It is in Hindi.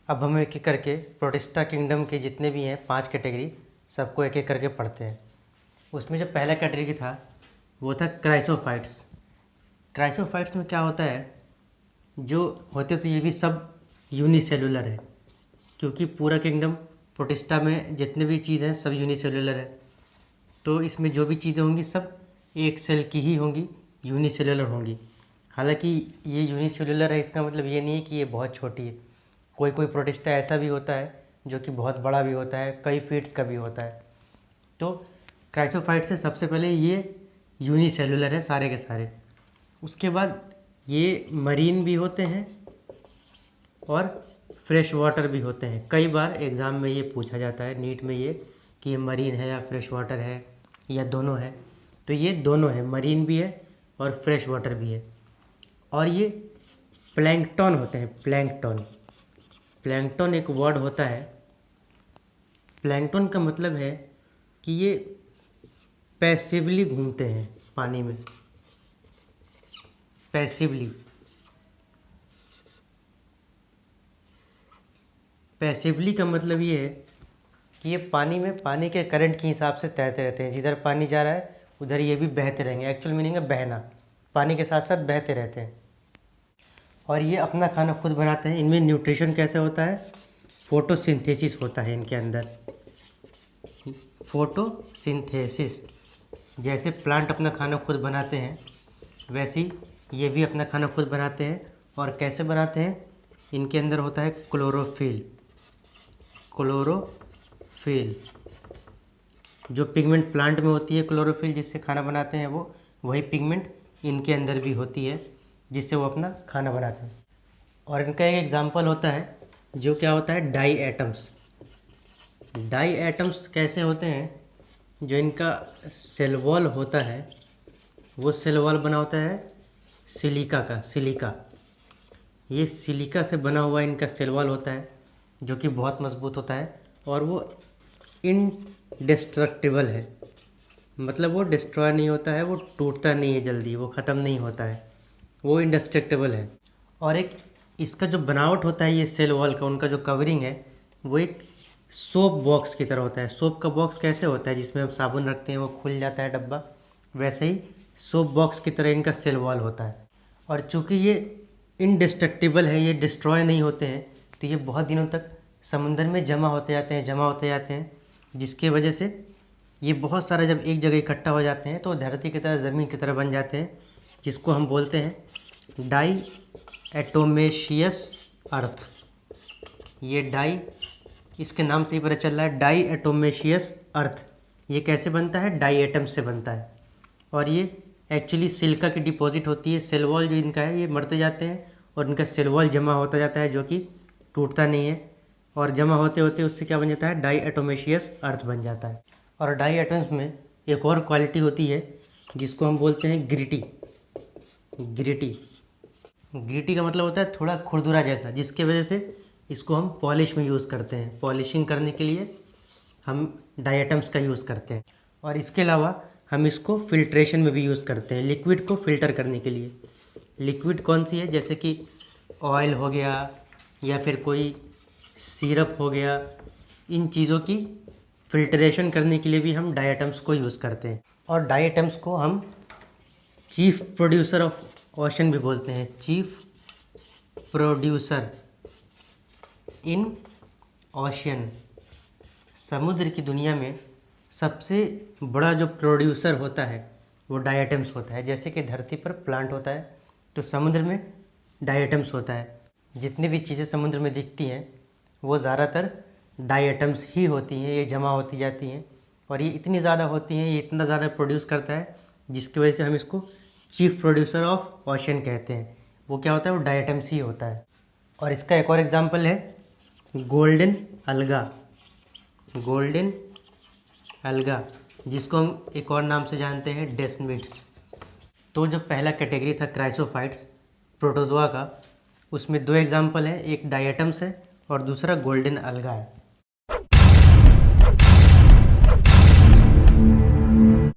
अब हम एक एक करके प्रोटिस्टा किंगडम के जितने भी हैं 5 कैटेगरी सबको एक एक करके पढ़ते हैं। उसमें जो पहला कैटेगरी था वो था क्राइसोफाइट्स। क्राइसोफाइट्स में क्या होता है, जो होते तो ये भी सब यूनिसेलुलर है, क्योंकि पूरा किंगडम प्रोटिस्टा में जितने भी चीज़ हैं सब यूनिसेलुलर है। तो इसमें जो भी चीज़ें होंगी सब एक सेल की ही होंगी, यूनिसेलुलर होंगी। हालांकि ये यूनिसेलुलर है, इसका मतलब ये नहीं है कि ये बहुत छोटी है। कोई कोई प्रोटिस्टा ऐसा भी होता है जो कि बहुत बड़ा भी होता है, कई फीट्स का भी होता है। तो क्राइसोफाइट से सबसे पहले ये यूनिसेलुलर है सारे के सारे। उसके बाद ये मरीन भी होते हैं और फ्रेश वाटर भी होते हैं। कई बार एग्ज़ाम में ये पूछा जाता है, नीट में, ये कि ये मरीन है या फ्रेश वाटर है या दोनों है। तो ये दोनों है, मरीन भी है और फ्रेश वाटर भी है। और ये प्लैंकटन होते हैं। प्लैंकटन प्लैंकटन एक वर्ड होता है। प्लैंकटन का मतलब है कि ये पैसिवली घूमते हैं पानी में। पैसिवली पैसिवली का मतलब ये है कि ये पानी में पानी के करंट के हिसाब से तैरते रहते हैं। जिधर पानी जा रहा है उधर ये भी बहते रहेंगे। एक्चुअल मीनिंग है बहना, पानी के साथ साथ बहते रहते हैं। और ये अपना खाना खुद बनाते हैं। इनमें न्यूट्रिशन कैसे होता है, फोटोसिंथेसिस होता है इनके अंदर। फोटोसिंथेसिस, जैसे प्लांट अपना खाना खुद बनाते हैं वैसे ही ये भी अपना खाना खुद बनाते हैं। और कैसे बनाते हैं, इनके अंदर होता है क्लोरोफिल। क्लोरोफिल जो पिगमेंट प्लांट में होती है, क्लोरोफिल जिससे खाना बनाते हैं वो, वही पिगमेंट इनके अंदर भी होती है जिससे वो अपना खाना बनाते हैं। और इनका एक एग्जांपल होता है जो क्या होता है, डाई एटम्स। डाई एटम्स कैसे होते हैं, जो इनका सेल वॉल होता है वो सेल वॉल बना होता है सिलिका का। सिलिका, ये सिलिका से बना हुआ इनका सेल वॉल होता है जो कि बहुत मजबूत होता है। और वो इनडिस्ट्रक्टिबल है, मतलब वो डिस्ट्रॉय नहीं होता है, वो टूटता नहीं है जल्दी, वो ख़त्म नहीं होता है, वो इंडेस्ट्रक्टिबल है। और एक इसका जो बनावट होता है ये सेल वॉल का, उनका जो कवरिंग है वो एक सोप बॉक्स की तरह होता है। सोप का बॉक्स कैसे होता है, जिसमें हम साबुन रखते हैं वो खुल जाता है डब्बा, वैसे ही सोप बॉक्स की तरह इनका सेल वॉल होता है। और चूँकि ये इनडिस्ट्रक्टिबल है, ये डिस्ट्रॉय नहीं होते हैं, तो ये बहुत दिनों तक समुंदर में जमा होते जाते हैं, जिसके वजह से ये बहुत सारा जब एक जगह इकट्ठा हो जाते हैं तो धरती की तरह, ज़मीन की तरह बन जाते हैं, जिसको हम बोलते हैं डाई एटोमेशियस अर्थ। ये डाई, इसके नाम से ही पता चल रहा है, डाई एटोमेशियस अर्थ। ये कैसे बनता है, डाई एटम से बनता है। और ये एक्चुअली सिलिका की डिपॉजिट होती है। सेल वॉल जो इनका है ये मरते जाते हैं और इनका सेल वॉल जमा होता जाता है जो कि टूटता नहीं है। और जमा होते होते उससे क्या बन जाता है, डाई एटोमेशियस अर्थ बन जाता है। और डाई एटम्स में एक और क्वालिटी होती है जिसको हम बोलते हैं ग्रिटी। ग्रिटी ग्रिटी का मतलब होता है थोड़ा खुरदुरा जैसा, जिसके वजह से इसको हम पॉलिश में यूज़ करते हैं। पॉलिशिंग करने के लिए हम डाई एटम्स का यूज़ करते हैं। और इसके अलावा हम इसको फिल्ट्रेशन में भी यूज़ करते हैं, लिक्विड को फिल्टर करने के लिए। लिक्विड कौन सी है, जैसे कि ऑयल हो गया या फिर कोई सिरप हो गया, इन चीज़ों की फिल्ट्रेशन करने के लिए भी हम डाई एटम्स को यूज़ करते हैं। और डाई एटम्स को हम चीफ प्रोड्यूसर ऑफ ओशन भी बोलते हैं। चीफ प्रोड्यूसर इन ओशन, समुद्र की दुनिया में सबसे बड़ा जो प्रोड्यूसर होता है वो डाई एटम्स होता है। जैसे कि धरती पर प्लांट होता है तो समुद्र में डाई एटम्स होता है। जितनी भी चीज़ें समुद्र में दिखती हैं वो ज़्यादातर डाई एटम्स ही होती हैं, ये जमा होती जाती हैं। और ये इतनी ज़्यादा होती हैं, ये इतना ज़्यादा प्रोड्यूस करता है जिसकी वजह से हम इसको चीफ प्रोड्यूसर ऑफ ओशन कहते हैं। वो क्या होता है, वो डाई एटम्स ही होता है। और इसका एक और एग्जांपल है गोल्डन अलगा। गोल्डन अलगा, जिसको हम एक और नाम से जानते हैं डेस्मिड्स। तो जो पहला कैटेगरी था क्राइसोफाइट्स प्रोटोजोआ का, उसमें 2 एग्जांपल हैं, एक डाई एटम्स है और दूसरा गोल्डन अलगा है।